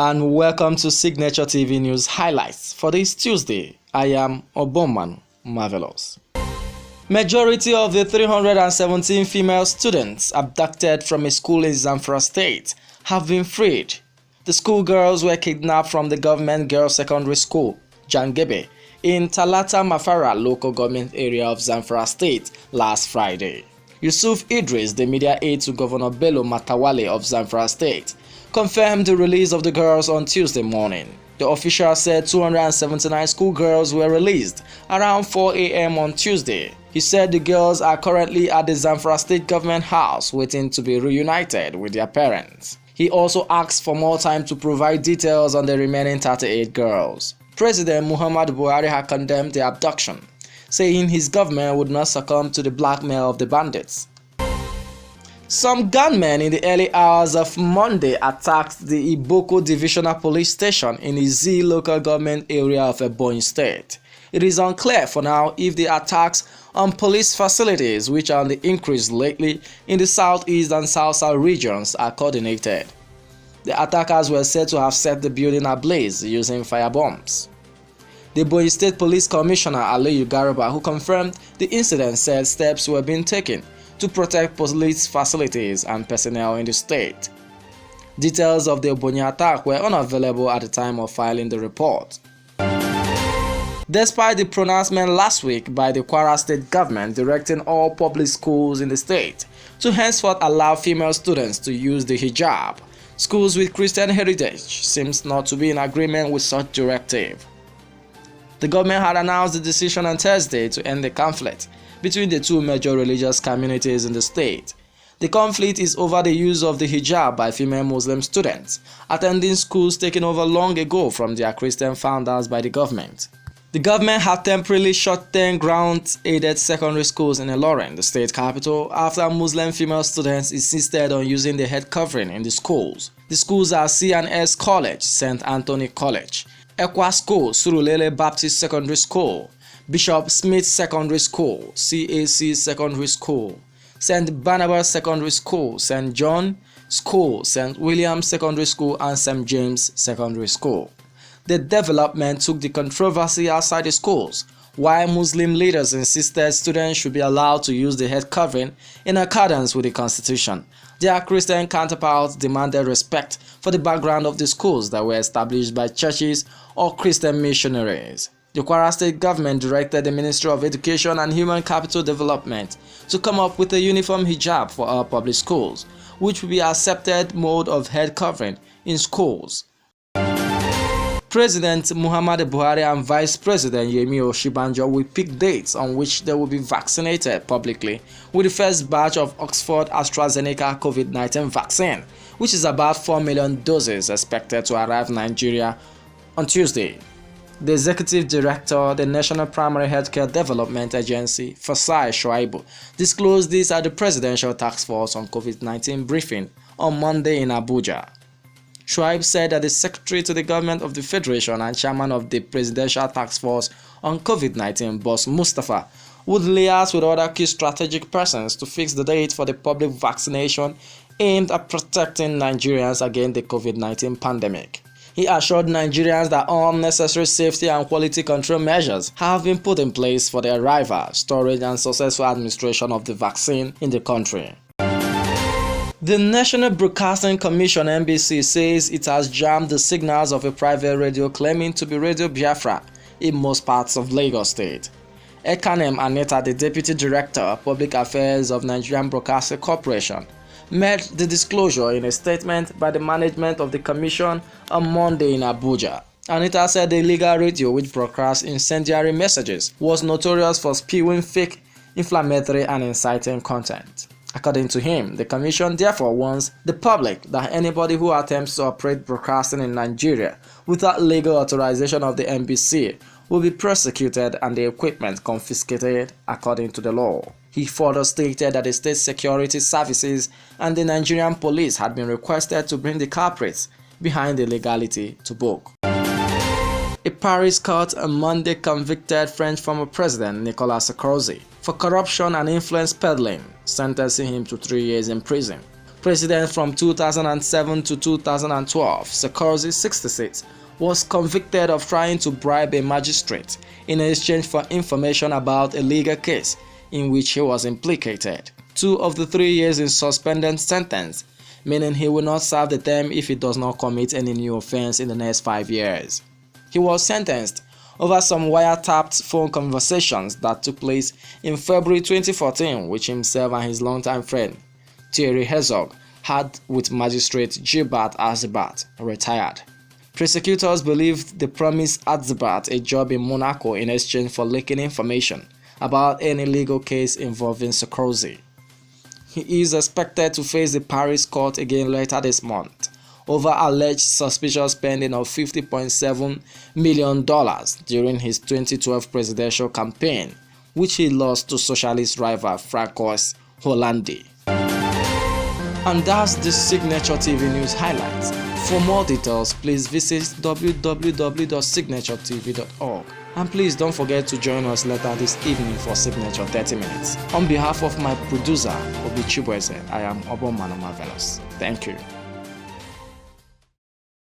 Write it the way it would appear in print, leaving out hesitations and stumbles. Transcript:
and welcome to Signature TV News Highlights for this Tuesday. I am Oboman Marvelous. Majority of the 317 female students abducted from a school in Zamfara State have been freed. The schoolgirls were kidnapped from the government girls' secondary school, Jangebe, in Talata, Mafara local government area of Zamfara State last Friday. Yusuf Idris, the media aide to Governor Bello Matawalle of Zamfara State, confirmed the release of the girls on Tuesday morning. The official said 279 schoolgirls were released around 4 a.m. on Tuesday. He said the girls are currently at the Zamfara State government house waiting to be reunited with their parents. He also asked for more time to provide details on the remaining 38 girls. President Muhammadu Buhari had condemned the abduction, saying his government would not succumb to the blackmail of the bandits. Some gunmen in the early hours of Monday attacked the Iboko Divisional Police Station in Izzi local government area of Ebonyi State. It is unclear for now if the attacks on police facilities, which are on the increase lately in the southeast and south-south regions, are coordinated. The attackers were said to have set the building ablaze using firebombs. The Ebonyi State Police Commissioner Aliyu Garba, who confirmed the incident, said steps were being taken to protect police facilities and personnel in the state. Details of the Ebonyi attack were unavailable at the time of filing the report. Despite the pronouncement last week by the Kwara State government directing all public schools in the state to henceforth allow female students to use the hijab, schools with Christian heritage seems not to be in agreement with such directive. The government had announced the decision on Thursday to end the conflict between the two major religious communities in the state. The conflict is over the use of the hijab by female Muslim students attending schools taken over long ago from their Christian founders by the government. The government had temporarily shut 10 ground-aided secondary schools in Ilorin, the state capital, after Muslim female students insisted on using the head covering in the schools. The schools are C&S College, St. Anthony College, Ekwa School, Surulere Baptist Secondary School, Bishop Smith Secondary School, CAC Secondary School, St. Barnabas Secondary School, St. John School, St. William Secondary School, and St. James Secondary School. The development took the controversy outside the schools, while Muslim leaders insisted students should be allowed to use the head covering in accordance with the constitution. Their Christian counterparts demanded respect for the background of the schools that were established by churches or Christian missionaries. The Kwara State government directed the Ministry of Education and Human Capital Development to come up with a uniform hijab for all public schools, which will be an accepted mode of head covering in schools. President Muhammadu Buhari and Vice President Yemi Osinbajo will pick dates on which they will be vaccinated publicly with the first batch of Oxford AstraZeneca COVID-19 vaccine, which is about 4 million doses expected to arrive in Nigeria on Tuesday. The Executive Director of the National Primary Healthcare Development Agency, Fasai Shoaibu, disclosed this at the Presidential Task Force on COVID-19 briefing on Monday in Abuja. Shoaib said that the Secretary to the Government of the Federation and Chairman of the Presidential Task Force on COVID-19, Boss Mustafa, would liaise with other key strategic persons to fix the date for the public vaccination aimed at protecting Nigerians against the COVID-19 pandemic. He assured Nigerians that all necessary safety and quality control measures have been put in place for the arrival, storage, and successful administration of the vaccine in the country. The National Broadcasting Commission (NBC) says it has jammed the signals of a private radio claiming to be Radio Biafra in most parts of Lagos State. Ekanem Anita, the Deputy Director of Public Affairs of Nigerian Broadcasting Corporation, made the disclosure in a statement by the management of the commission on Monday in Abuja. Anita said the illegal radio, which broadcasts incendiary messages, was notorious for spewing fake, inflammatory, and inciting content. According to him, the commission therefore warns the public that anybody who attempts to operate broadcasting in Nigeria without legal authorization of the NBC will be prosecuted and the equipment confiscated according to the law. He further stated that the state security services and the Nigerian police had been requested to bring the culprits behind the illegality to book. A Paris court on Monday convicted French former President Nicolas Sarkozy for corruption and influence peddling, sentencing him to 3 years in prison. President from 2007 to 2012, Sarkozy, 66, was convicted of trying to bribe a magistrate in exchange for information about a legal case in which he was implicated. 2 of the 3 years in suspended sentence, meaning he will not serve the term if he does not commit any new offense in the next 5 years. He was sentenced over some wiretapped phone conversations that took place in February 2014, which himself and his longtime friend Thierry Herzog had with magistrate Gilbert Azibat, retired. Prosecutors believe they promised Azibat a job in Monaco in exchange for leaking information about any legal case involving Sarkozy. He is expected to face the Paris court again later this month over alleged suspicious spending of $50.7 million during his 2012 presidential campaign, which he lost to socialist rival Francois Hollande. And that's the Signature TV News highlights. For more details, please visit www.signaturetv.org. And please don't forget to join us later this evening for Signature 30 Minutes. On behalf of my producer, Obi Chibweze, I am Obon Manoma Velos. Thank you.